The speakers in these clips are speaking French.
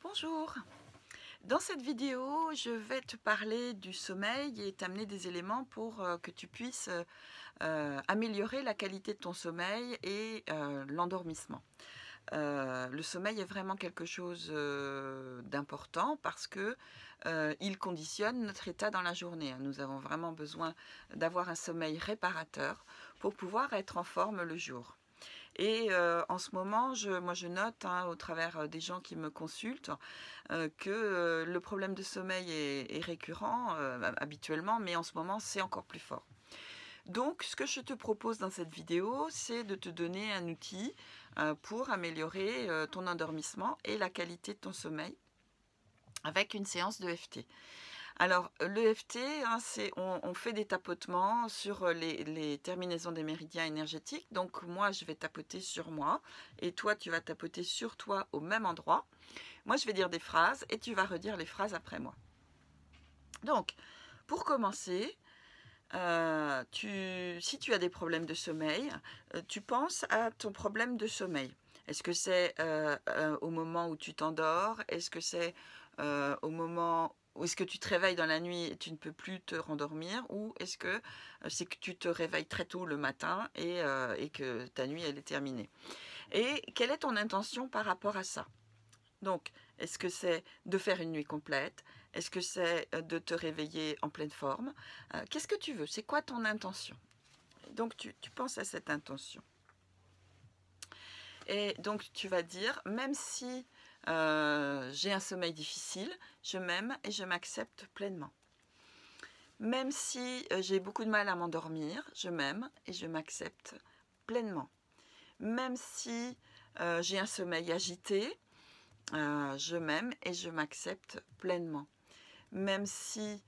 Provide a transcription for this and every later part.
Bonjour, dans cette vidéo, je vais te parler du sommeil et t'amener des éléments pour que tu puisses améliorer la qualité de ton sommeil et l'endormissement. Le sommeil est vraiment quelque chose d'important parce que il conditionne notre état dans la journée. Nous avons vraiment besoin d'avoir un sommeil réparateur pour pouvoir être en forme le jour. Et en ce moment, moi je note au travers des gens qui me consultent que le problème de sommeil est récurrent habituellement, mais en ce moment c'est encore plus fort. Donc ce que je te propose dans cette vidéo, c'est de te donner un outil pour améliorer ton endormissement et la qualité de ton sommeil avec une séance de FT. Alors, l'EFT, on fait des tapotements sur les terminaisons des méridiens énergétiques. Donc, moi, je vais tapoter sur moi et toi, tu vas tapoter sur toi au même endroit. Moi, je vais dire des phrases et tu vas redire les phrases après moi. Donc, pour commencer, si tu as des problèmes de sommeil, tu penses à ton problème de sommeil. Est-ce que c'est au moment où tu t'endors? Est-ce que c'est au moment où est-ce que tu te réveilles dans la nuit et tu ne peux plus te rendormir? Ou est-ce que c'est que tu te réveilles très tôt le matin et que ta nuit elle est terminée? Et quelle est ton intention par rapport à ça? Donc, est-ce que c'est de faire une nuit complète? Est-ce que c'est de te réveiller en pleine forme? Qu'est-ce que tu veux? C'est quoi ton intention? Donc, tu penses à cette intention. Et donc, tu vas dire, même si j'ai un sommeil difficile, je m'aime et je m'accepte pleinement. Même si j'ai beaucoup de mal à m'endormir, je m'aime et je m'accepte pleinement. Même si j'ai un sommeil agité, je m'aime et je m'accepte pleinement. Même si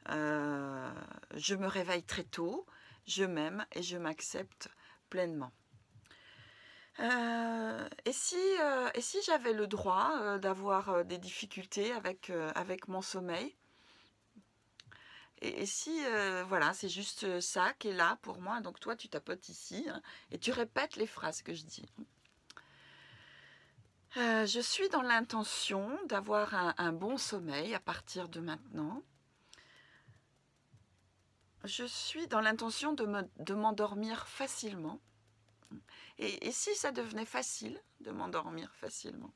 je me réveille très tôt, je m'aime et je m'accepte pleinement. Et si j'avais le droit d'avoir des difficultés avec mon sommeil, et si, voilà, c'est juste ça qui est là pour moi, donc toi tu tapotes ici, et tu répètes les phrases que je dis. Je suis dans l'intention d'avoir un bon sommeil à partir de maintenant. Je suis dans l'intention de m'endormir facilement. Et si ça devenait facile de m'endormir facilement?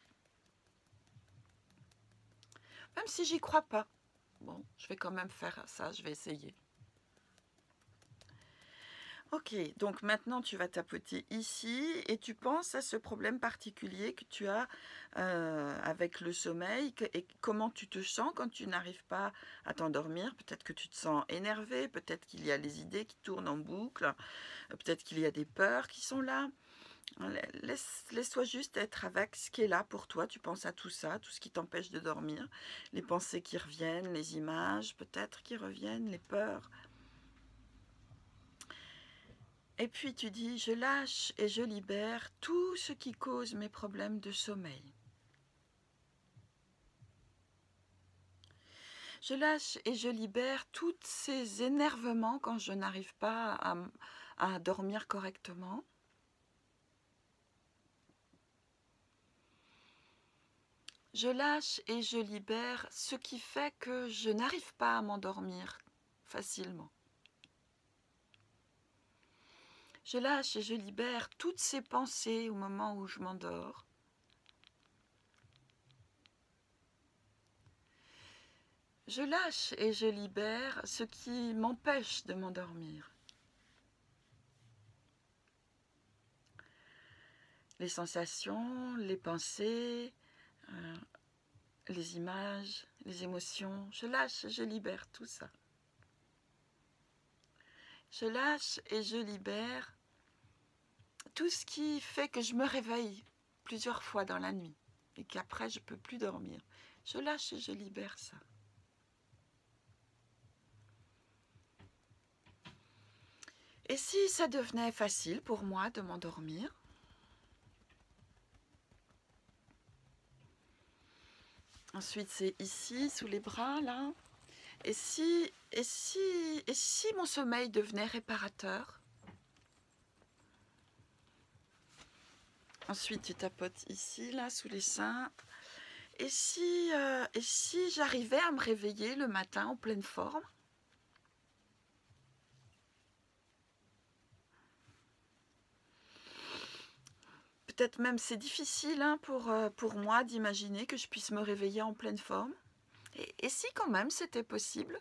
Même si j'y crois pas. Bon, je vais quand même faire ça, je vais essayer. Ok, donc maintenant tu vas tapoter ici et tu penses à ce problème particulier que tu as avec le sommeil et comment tu te sens quand tu n'arrives pas à t'endormir. Peut-être que tu te sens énervé, peut-être qu'il y a les idées qui tournent en boucle, peut-être qu'il y a des peurs qui sont là. Laisse-toi juste être avec ce qui est là pour toi. Tu penses à tout ça, tout ce qui t'empêche de dormir, les pensées qui reviennent, les images peut-être qui reviennent, les peurs. Et puis tu dis, je lâche et je libère tout ce qui cause mes problèmes de sommeil. Je lâche et je libère tous ces énervements quand je n'arrive pas à dormir correctement. Je lâche et je libère ce qui fait que je n'arrive pas à m'endormir facilement. Je lâche et je libère toutes ces pensées au moment où je m'endors. Je lâche et je libère ce qui m'empêche de m'endormir. Les sensations, les pensées, les images, les émotions. Je lâche et je libère tout ça. Je lâche et je libère tout ce qui fait que je me réveille plusieurs fois dans la nuit et qu'après je ne peux plus dormir. Je lâche et je libère ça. Et si ça devenait facile pour moi de m'endormir? Ensuite, c'est ici, sous les bras, là. Et si mon sommeil devenait réparateur? Ensuite, tu tapotes ici, là, sous les seins. Et si j'arrivais à me réveiller le matin en pleine forme? Peut-être même c'est difficile hein, pour moi d'imaginer que je puisse me réveiller en pleine forme. Et si quand même c'était possible?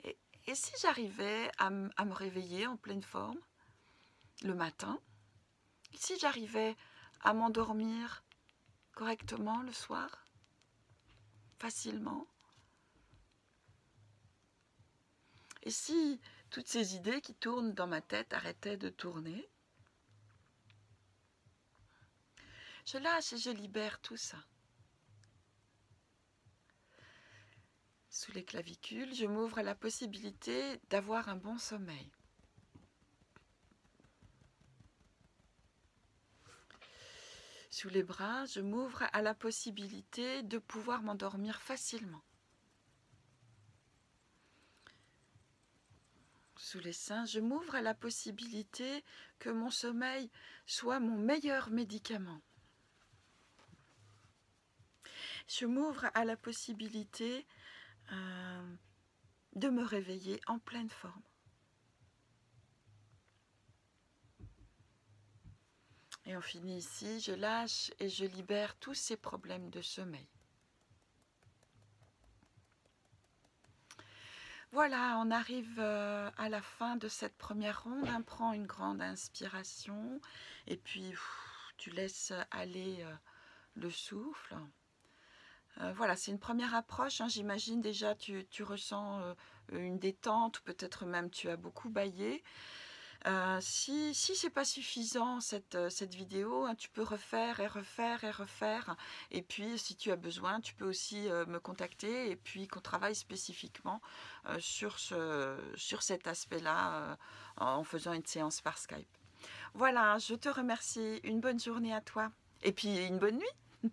Et si j'arrivais à me réveiller en pleine forme le matin? Et si j'arrivais à m'endormir correctement le soir? Facilement? Et si toutes ces idées qui tournent dans ma tête arrêtaient de tourner? Je lâche et je libère tout ça. Sous les clavicules, je m'ouvre à la possibilité d'avoir un bon sommeil. Sous les bras, je m'ouvre à la possibilité de pouvoir m'endormir facilement. Sous les seins, je m'ouvre à la possibilité que mon sommeil soit mon meilleur médicament. Je m'ouvre à la possibilité de me réveiller en pleine forme. Et on finit ici, je lâche et je libère tous ces problèmes de sommeil. Voilà, on arrive à la fin de cette première ronde. On prend une grande inspiration et puis tu laisses aller le souffle. Voilà, c'est une première approche. Hein, j'imagine déjà tu ressens une détente, ou peut-être même tu as beaucoup bâillé. Si ce n'est pas suffisant cette vidéo, hein, tu peux refaire et refaire et refaire. Et puis si tu as besoin, tu peux aussi me contacter et puis qu'on travaille spécifiquement sur cet aspect-là en faisant une séance par Skype. Voilà, je te remercie. Une bonne journée à toi. Et puis une bonne nuit.